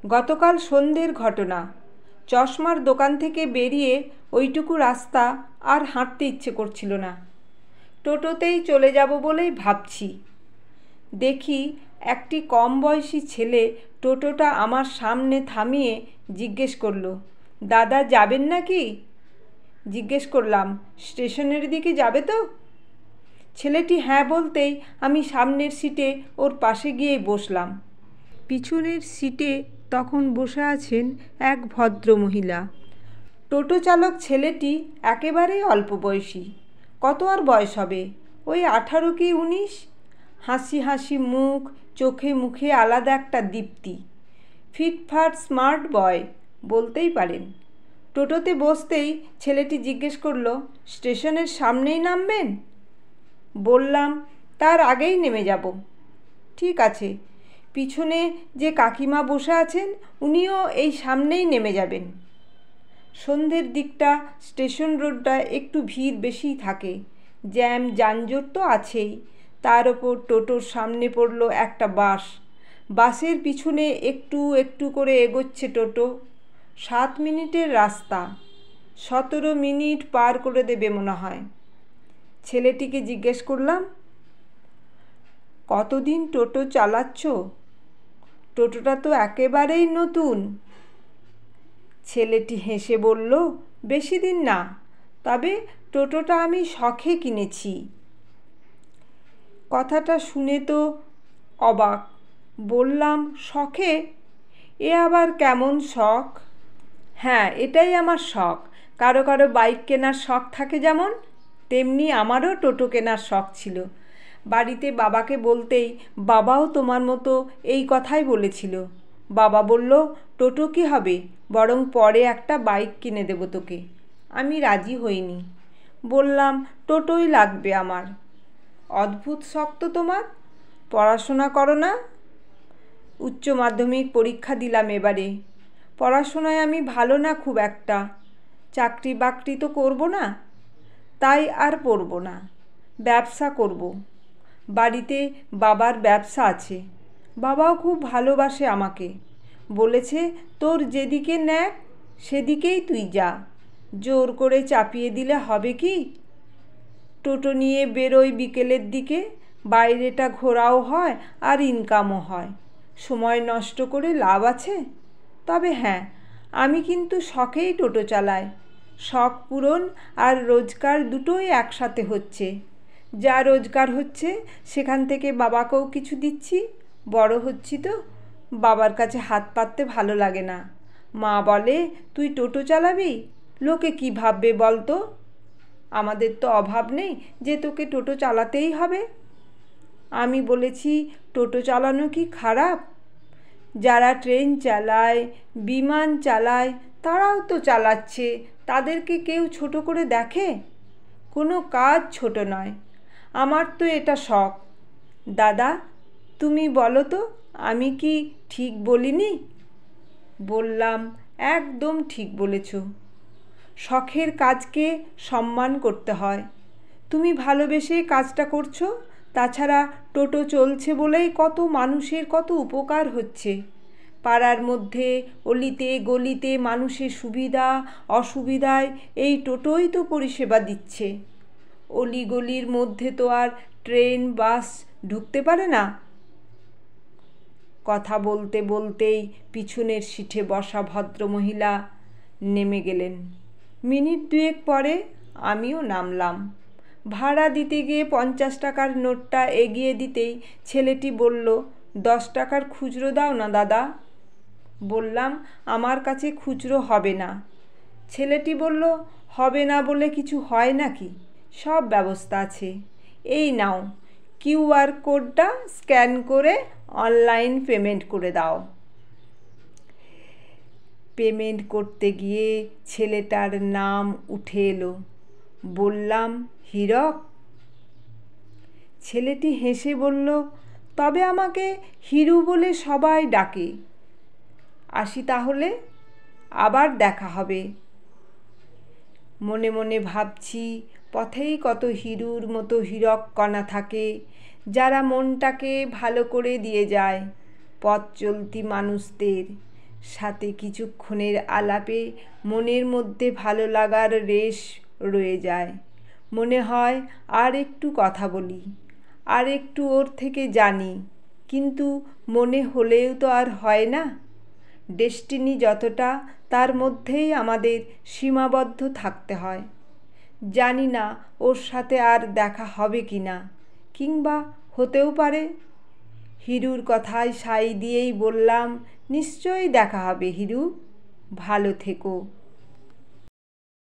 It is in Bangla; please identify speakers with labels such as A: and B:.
A: গতকাল সন্ধ্যের ঘটনা। চশমার দোকান থেকে বেরিয়ে ওইটুকু রাস্তা আর হাঁটতে ইচ্ছে করছিল না। টোটোতেই চলে যাব বলেই ভাবছি। দেখি একটি কম বয়সী ছেলে টোটোটা আমার সামনে থামিয়ে জিজ্ঞেস করলো, দাদা যাবেন নাকি? জিজ্ঞেস করলাম, স্টেশনের দিকে যাবে তো? ছেলেটি হ্যাঁ বলতেই আমি সামনের সিটে ওর পাশে গিয়ে বসলাম। পিছনের সিটে তখন বসে আছেন এক ভদ্রমহিলা। টোটো চালক ছেলেটি একেবারেই অল্প বয়সী। কত আর বয়স হবে, ওই 18 কি 19। হাসি হাসি মুখ, চোখে মুখে আলাদা একটা দীপ্তি। ফিটফাট স্মার্ট বয় বলতেই পারেন। টোটোতে বসতেই ছেলেটি জিজ্ঞেস করলো, স্টেশনের সামনেই নামবেন? বললাম, তার আগেই নেমে যাব। ঠিক আছে, পিছনে যে কাকিমা বসে আছেন উনিও এই সামনেই নেমে যাবেন। সন্ধ্যের দিকটা স্টেশন রোডটা একটু ভিড় বেশিই থাকে, জ্যাম যানজট তো আছেই। তার ওপর টোটোর সামনে পড়লো একটা বাস। বাসের পিছনে একটু একটু করে এগোচ্ছে টোটো। 7 মিনিটের রাস্তা 17 মিনিট পার করে দেবে মনে হয়। ছেলেটিকে জিজ্ঞেস করলাম, কতদিন টোটো চালাচ্ছ? টোটোটা তো একেবারেই নতুন। ছেলেটি হেসে বলল, বেশি দিন না, তবে টোটোটা আমি শখে কিনেছি। কথাটা শুনে তো অবাক। বললাম, শখে? এ আবার কেমন শখ? হ্যাঁ, এটাই আমার শখ। কারো কারো বাইক কেনার শখ থাকে যেমন, তেমনি আমারও টোটো কেনার শখ ছিল। বাড়িতে বাবাকে বলতেই বাবাও তোমার মতো এই কথাই বলেছিল। বাবা বলল, টোটো কি হবে, বরং পরে একটা বাইক কিনে দেবো তোকে। আমি রাজি হইনি। বললাম, টোটোই লাগবে আমার। অদ্ভুত শখ তো তোমার। পড়াশোনা করো না? উচ্চ মাধ্যমিক পরীক্ষা দিলাম এবারে। পড়াশোনায় আমি ভালো না খুব একটা। চাকরি বাকরি তো করব না, তাই আর পড়ব না। ব্যবসা করব। বাড়িতে বাবার ব্যবসা আছে। বাবাও খুব ভালোবাসে আমাকে। বলেছে, তোর যেদিকে ন্যাক সেদিকেই তুই যা, জোর করে চাপিয়ে দিলে হবে কি? টোটো নিয়ে বেরোই বিকেলের দিকে, বাইরেটা ঘোরাও হয় আর ইনকামও হয়। সময় নষ্ট করে লাভ আছে? তবে হ্যাঁ, আমি কিন্তু শখেই টোটো চালাই। শখ পূরণ আর রোজগার দুটোই একসাথে হচ্ছে। যা রোজগার হচ্ছে সেখান থেকে বাবাকেও কিছু দিচ্ছি। বড় হচ্ছি তো, বাবার কাছে হাত পাততে ভালো লাগে না। মা বলে, তুই টোটো চালাবি, লোকে কি ভাববে বল তো? আমাদের তো অভাব নেই যে তোকে টোটো চালাতেই হবে। আমি বলেছি, টোটো চালানো কি খারাপ? যারা ট্রেন চালায়, বিমান চালায়, তারাও তো চালাচ্ছে। তাদেরকে কেউ ছোট করে দেখে? কোনো কাজ ছোট নয়। আমার তো এটা শখ। দাদা, তুমি বলো তো, আমি কি ঠিক বলিনি? বললাম, একদম ঠিক বলেছ। শখের কাজকে সম্মান করতে হয়। তুমি ভালোবেসে কাজটা করছো। তাছাড়া টোটো চলছে বলেই কত মানুষের কত উপকার হচ্ছে। পাড়ার মধ্যে অলিতে গলিতে মানুষের সুবিধা অসুবিধায় এই টোটোই তো পরিষেবা দিচ্ছে। অলিগলির মধ্যে তো আর ট্রেন বাস ঢুকতে পারে না। কথা বলতে বলতেই পিছনের সিটে বসা ভদ্রমহিলা নেমে গেলেন। মিনিট 2 পরে আমিও নামলাম। ভাড়া দিতে গিয়ে 50 টাকার নোটটা এগিয়ে দিতেই ছেলেটি বলল, 10 টাকার খুচরো দাও না দাদা। বললাম, আমার কাছে খুচরো হবে না। ছেলেটি বলল, হবে না বলে কিছু হয় নাকি? সব ব্যবস্থা আছে। এই নাও, QR কোডটা স্ক্যান করে অনলাইন পেমেন্ট করে দাও। পেমেন্ট করতে গিয়ে ছেলেটার নাম উঠে এলো। বললাম, হীরক। ছেলেটি হেসে বলল, তবে আমাকে হিরু বলে সবাই ডাকে। আসি তাহলে, আবার দেখা হবে। মনে মনে ভাবছি, পথেই কত হিরুর মতো হীরক কণা থাকে, যারা মনটাকে ভালো করে দিয়ে যায় পথ চলতি মানুষদের, সাথে কিছুক্ষণের আলাপে মনের মধ্যে ভালো লাগার রেশ রয়ে যায়। মনে হয় আর একটু কথা বলি, আর একটু ওর থেকে জানি, কিন্তু মনে হলেও তো আর হয় না। ডেস্টিনি যতটা, তার মধ্যেই আমাদের সীমাবদ্ধ থাকতে হয়। জানি না ওর সাথে আর দেখা হবে কি না, কিংবা হতেও পারে। হিরুর কথায় সাই দিয়েই বললাম, নিশ্চয়ই দেখা হবে হিরু, ভালো থেকো।